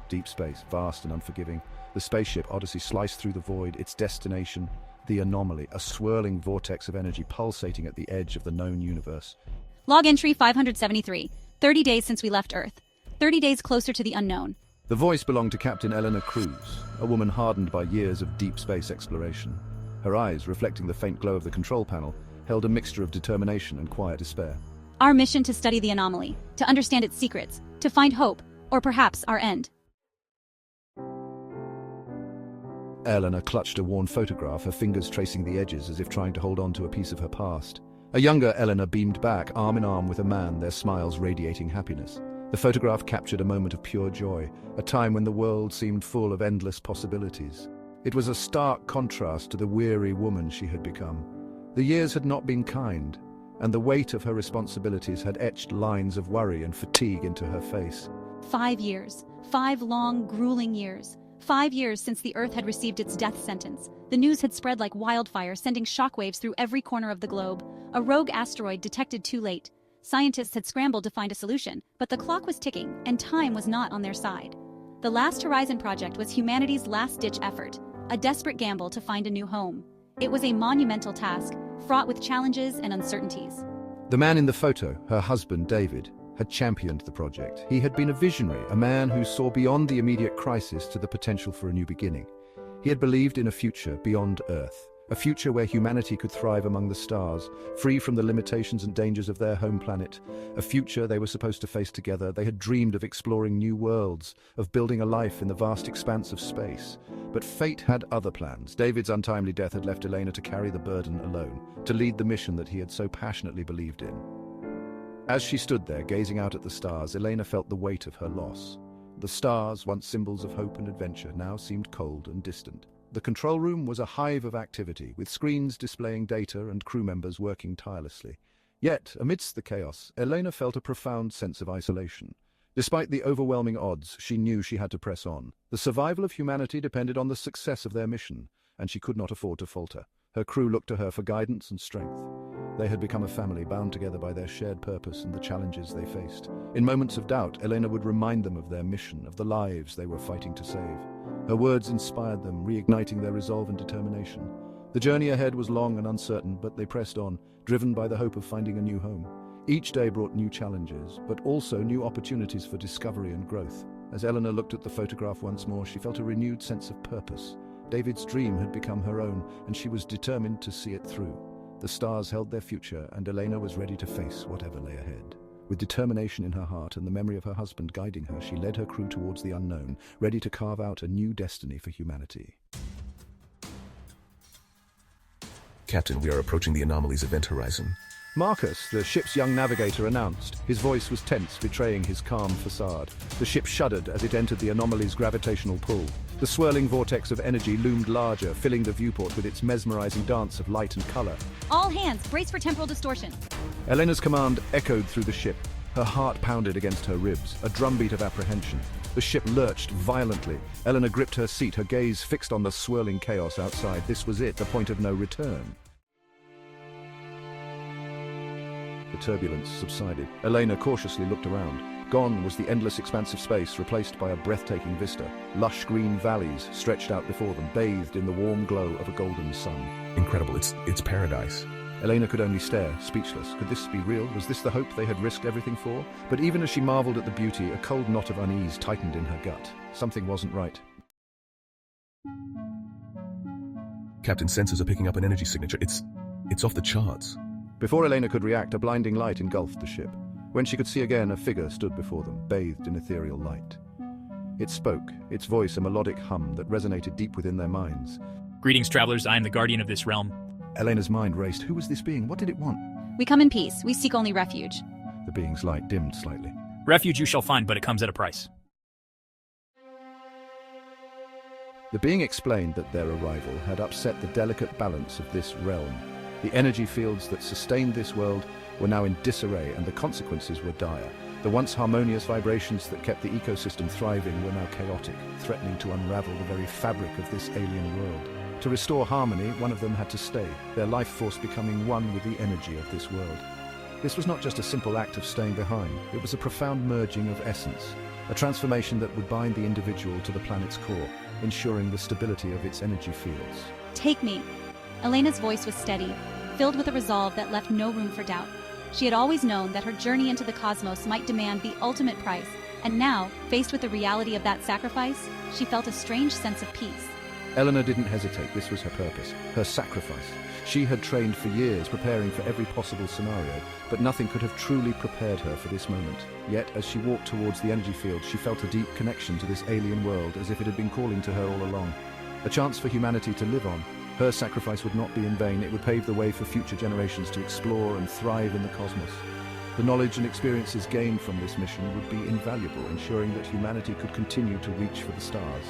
Deep space, vast and unforgiving. The spaceship Odyssey sliced through the void, its destination, the anomaly, a swirling vortex of energy pulsating at the edge of the known universe. Log entry 573. 30 days since we left Earth. 30 days closer to the unknown. The voice belonged to Captain Eleanor Cruz, a woman hardened by years of deep space exploration. Her eyes, reflecting the faint glow of the control panel, held a mixture of determination and quiet despair. Our mission to study the anomaly, to understand its secrets, to find hope, or perhaps our end. Eleanor clutched a worn photograph, her fingers tracing the edges as if trying to hold on to a piece of her past. A younger Eleanor beamed back, arm in arm with a man, their smiles radiating happiness. The photograph captured a moment of pure joy, a time when the world seemed full of endless possibilities. It was a stark contrast to the weary woman she had become. The years had not been kind, and the weight of her responsibilities had etched lines of worry and fatigue into her face. 5 years. 5 long, grueling years. 5 years since the Earth had received its death sentence. The news had spread like wildfire, sending shockwaves through every corner of the globe. A rogue asteroid detected too late. Scientists had scrambled to find a solution, but the clock was ticking, and time was not on their side. The Last Horizon project was humanity's last-ditch effort, a desperate gamble to find a new home. It was a monumental task, fraught with challenges and uncertainties. The man in the photo, her husband David, had championed the project. He had been a visionary, a man who saw beyond the immediate crisis to the potential for a new beginning. He had believed in a future beyond Earth, a future where humanity could thrive among the stars, free from the limitations and dangers of their home planet, a future they were supposed to face together. They had dreamed of exploring new worlds, of building a life in the vast expanse of space. But fate had other plans. David's untimely death had left Elena to carry the burden alone, to lead the mission that he had so passionately believed in. As she stood there, gazing out at the stars, Elena felt the weight of her loss. The stars, once symbols of hope and adventure, now seemed cold and distant. The control room was a hive of activity, with screens displaying data and crew members working tirelessly. Yet, amidst the chaos, Elena felt a profound sense of isolation. Despite the overwhelming odds, she knew she had to press on. The survival of humanity depended on the success of their mission, and she could not afford to falter. Her crew looked to her for guidance and strength. They had become a family bound together by their shared purpose and the challenges they faced. In moments of doubt, Elena would remind them of their mission, of the lives they were fighting to save. Her words inspired them, reigniting their resolve and determination. The journey ahead was long and uncertain, but they pressed on, driven by the hope of finding a new home. Each day brought new challenges, but also new opportunities for discovery and growth. As Eleanor looked at the photograph once more, she felt a renewed sense of purpose. David's dream had become her own, and she was determined to see it through. The stars held their future, and Elena was ready to face whatever lay ahead. With determination in her heart and the memory of her husband guiding her, she led her crew towards the unknown, ready to carve out a new destiny for humanity. Captain, we are approaching the anomaly's event horizon. Marcus, the ship's young navigator, announced. His voice was tense, betraying his calm facade. The ship shuddered as it entered the anomaly's gravitational pull. The swirling vortex of energy loomed larger, filling the viewport with its mesmerizing dance of light and color. All hands, brace for temporal distortion. Elena's command echoed through the ship. Her heart pounded against her ribs, a drumbeat of apprehension. The ship lurched violently. Elena gripped her seat, her gaze fixed on the swirling chaos outside. This was it, the point of no return. The turbulence subsided. Elena cautiously looked around. Gone was the endless expanse of space, replaced by a breathtaking vista. Lush green valleys stretched out before them, bathed in the warm glow of a golden sun. Incredible, it's paradise. Elena could only stare, speechless. Could this be real? Was this the hope they had risked everything for? But even as she marveled at the beauty, a cold knot of unease tightened in her gut. Something wasn't right. Captain, sensors are picking up an energy signature. It's off the charts. Before Elena could react, a blinding light engulfed the ship. When she could see again, a figure stood before them, bathed in ethereal light. It spoke, its voice a melodic hum that resonated deep within their minds. Greetings, travelers. I am the guardian of this realm. Elena's mind raced. Who was this being? What did it want? We come in peace. We seek only refuge. The being's light dimmed slightly. Refuge you shall find, but it comes at a price. The being explained that their arrival had upset the delicate balance of this realm. The energy fields that sustained this world were now in disarray, and the consequences were dire. The once harmonious vibrations that kept the ecosystem thriving were now chaotic, threatening to unravel the very fabric of this alien world. To restore harmony, one of them had to stay, their life force becoming one with the energy of this world. This was not just a simple act of staying behind, it was a profound merging of essence. a transformation that would bind the individual to the planet's core, ensuring the stability of its energy fields. Take me. Elena's voice was steady, filled with a resolve that left no room for doubt. She had always known that her journey into the cosmos might demand the ultimate price, and now, faced with the reality of that sacrifice, she felt a strange sense of peace. Eleanor didn't hesitate. This was her purpose, her sacrifice. She had trained for years, preparing for every possible scenario, but nothing could have truly prepared her for this moment. Yet, as she walked towards the energy field, she felt a deep connection to this alien world, as if it had been calling to her all along. A chance for humanity to live on. Her sacrifice would not be in vain. It would pave the way for future generations to explore and thrive in the cosmos. The knowledge and experiences gained from this mission would be invaluable, ensuring that humanity could continue to reach for the stars.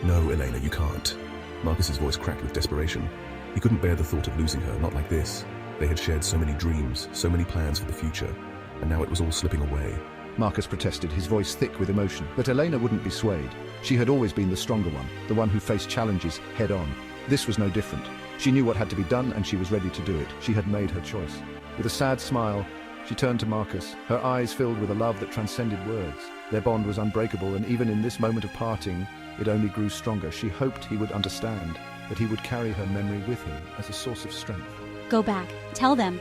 No, Elena, you can't. Marcus's voice cracked with desperation. He couldn't bear the thought of losing her, not like this. They had shared so many dreams, so many plans for the future, and now it was all slipping away. Marcus protested, his voice thick with emotion, but Elena wouldn't be swayed. She had always been the stronger one, the one who faced challenges head-on. This was no different. She knew what had to be done, and she was ready to do it. She had made her choice. With a sad smile, she turned to Marcus, her eyes filled with a love that transcended words. Their bond was unbreakable, and even in this moment of parting, it only grew stronger. She hoped he would understand, that he would carry her memory with him as a source of strength. Go back. Tell them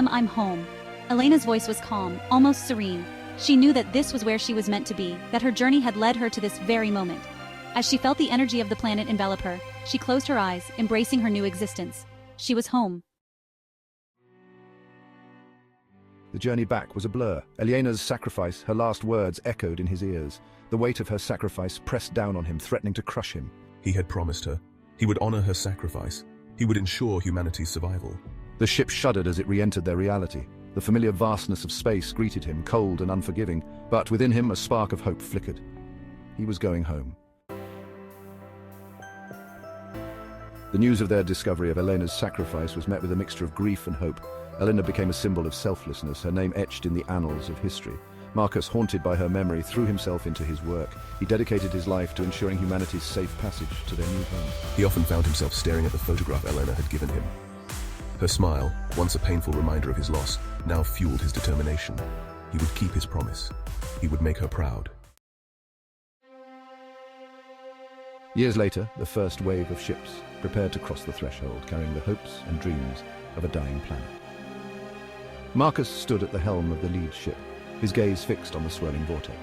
I'm home. Elena's voice was calm, almost serene. She knew that this was where she was meant to be, that her journey had led her to this very moment. As she felt the energy of the planet envelop her, she closed her eyes, embracing her new existence. She was home. The journey back was a blur. Elena's sacrifice, her last words, echoed in his ears. The weight of her sacrifice pressed down on him, threatening to crush him. He had promised her. He would honor her sacrifice. He would ensure humanity's survival. The ship shuddered as it re-entered their reality. The familiar vastness of space greeted him, cold and unforgiving, but within him a spark of hope flickered. He was going home. The news of their discovery of Elena's sacrifice was met with a mixture of grief and hope. Elena became a symbol of selflessness, her name etched in the annals of history. Marcus, haunted by her memory, threw himself into his work. He dedicated his life to ensuring humanity's safe passage to their new home. He often found himself staring at the photograph Elena had given him. Her smile, once a painful reminder of his loss, now fueled his determination. He would keep his promise. He would make her proud. Years later, the first wave of ships prepared to cross the threshold, carrying the hopes and dreams of a dying planet. Marcus stood at the helm of the lead ship, his gaze fixed on the swirling vortex.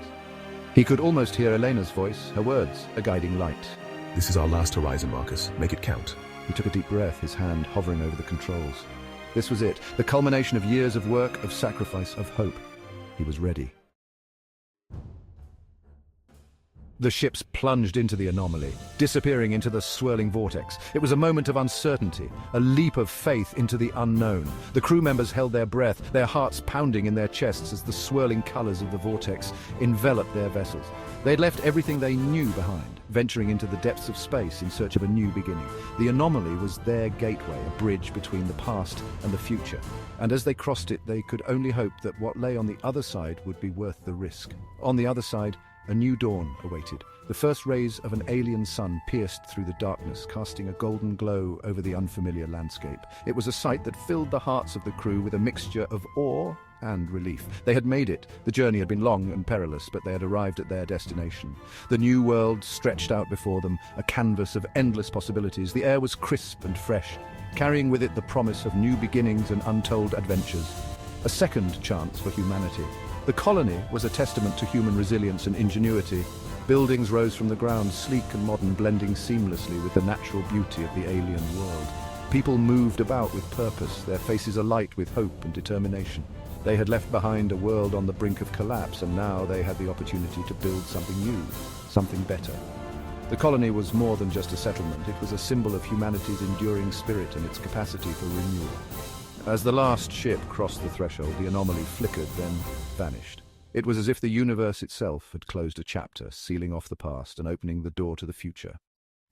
He could almost hear Elena's voice, her words, a guiding light. This is our last horizon, Marcus. Make it count. He took a deep breath, his hand hovering over the controls. This was it, the culmination of years of work, of sacrifice, of hope. He was ready. The ships plunged into the anomaly, disappearing into the swirling vortex. It was a moment of uncertainty, a leap of faith into the unknown. The crew members held their breath, their hearts pounding in their chests as the swirling colors of the vortex enveloped their vessels. They had left everything they knew behind, venturing into the depths of space in search of a new beginning. The anomaly was their gateway, a bridge between the past and the future. And as they crossed it, they could only hope that what lay on the other side would be worth the risk. On the other side, a new dawn awaited. The first rays of an alien sun pierced through the darkness, casting a golden glow over the unfamiliar landscape. It was a sight that filled the hearts of the crew with a mixture of awe and relief. They had made it. The journey had been long and perilous, but they had arrived at their destination. The new world stretched out before them, a canvas of endless possibilities. The air was crisp and fresh, carrying with it the promise of new beginnings and untold adventures. A second chance for humanity. The colony was a testament to human resilience and ingenuity. Buildings rose from the ground, sleek and modern, blending seamlessly with the natural beauty of the alien world. People moved about with purpose, their faces alight with hope and determination. They had left behind a world on the brink of collapse, and now they had the opportunity to build something new, something better. The colony was more than just a settlement. It was a symbol of humanity's enduring spirit and its capacity for renewal. As the last ship crossed the threshold, the anomaly flickered, then vanished. It was as if the universe itself had closed a chapter, sealing off the past and opening the door to the future.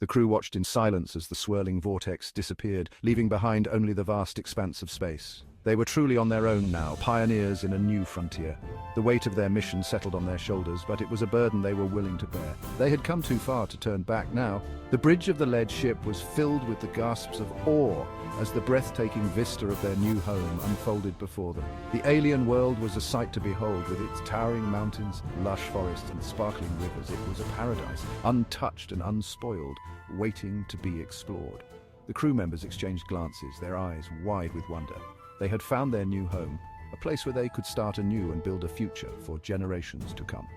The crew watched in silence as the swirling vortex disappeared, leaving behind only the vast expanse of space. They were truly on their own now, pioneers in a new frontier. The weight of their mission settled on their shoulders, but it was a burden they were willing to bear. They had come too far to turn back now. The bridge of the lead ship was filled with the gasps of awe as the breathtaking vista of their new home unfolded before them. The alien world was a sight to behold, with its towering mountains, lush forests, and sparkling rivers. It was a paradise, untouched and unspoiled, waiting to be explored. The crew members exchanged glances, their eyes wide with wonder. They had found their new home, a place where they could start anew and build a future for generations to come.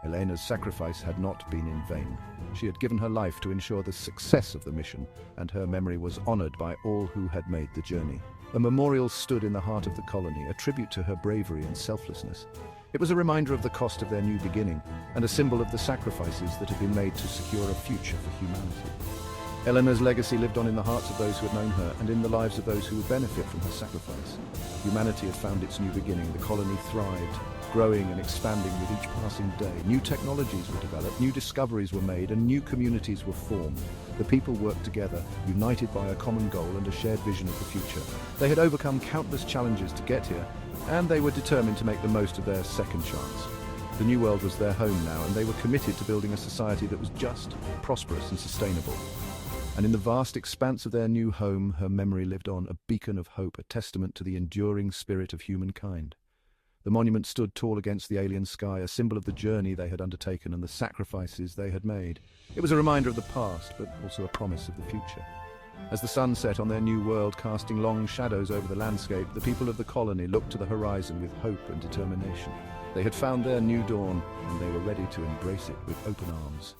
Elena's sacrifice had not been in vain. She had given her life to ensure the success of the mission, and her memory was honored by all who had made the journey. A memorial stood in the heart of the colony, a tribute to her bravery and selflessness. It was a reminder of the cost of their new beginning, and a symbol of the sacrifices that had been made to secure a future for humanity. Eleanor's legacy lived on in the hearts of those who had known her and in the lives of those who would benefit from her sacrifice. Humanity had found its new beginning. The colony thrived, growing and expanding with each passing day. New technologies were developed, new discoveries were made, and new communities were formed. The people worked together, united by a common goal and a shared vision of the future. They had overcome countless challenges to get here, and they were determined to make the most of their second chance. The new world was their home now, and they were committed to building a society that was just, prosperous, and sustainable. And in the vast expanse of their new home, her memory lived on, a beacon of hope, a testament to the enduring spirit of humankind. The monument stood tall against the alien sky, a symbol of the journey they had undertaken and the sacrifices they had made. It was a reminder of the past, but also a promise of the future. As the sun set on their new world, casting long shadows over the landscape, the people of the colony looked to the horizon with hope and determination. They had found their new dawn, and they were ready to embrace it with open arms.